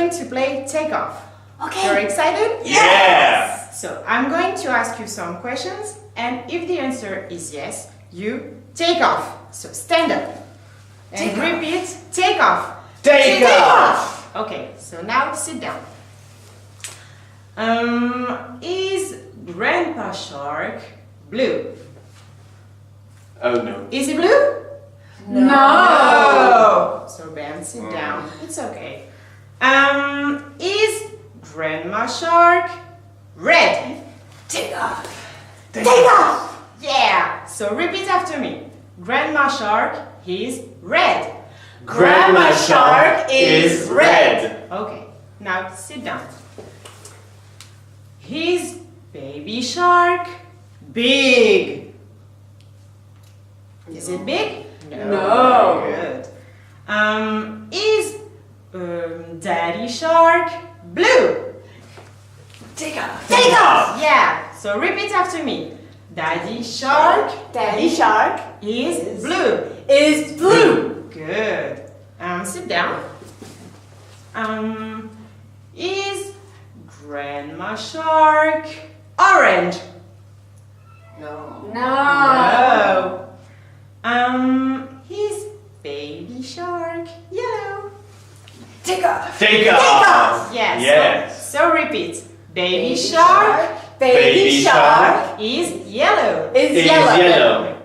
going to play Take Off. Okay. You're excited? Yes! So I'm going to ask you some questions, and if the answer is yes, you take off. So stand up. And repeat, take off. Take off! Okay, so now sit down. Is Grandpa Shark blue? Oh no. Is he blue? No. So Ben, sit down. It's okay. Is Grandma Shark red? Take off. Take off. Yeah. So repeat after me. Grandma Shark is red. Grandma Shark is red. Okay. Now sit down. Is Baby Shark big? Is it big? No. Good. Is Daddy Shark blue? Take off. Take off! Yeah. So repeat after me. Daddy Shark Daddy Shark is blue. is blue. Good. Sit down. Is Grandma Shark orange? No. No. Is Baby Shark yellow? Take off. Take off! Yes. Yes. So repeat. Baby Shark Baby Shark is yellow. is Is yellow. yellow.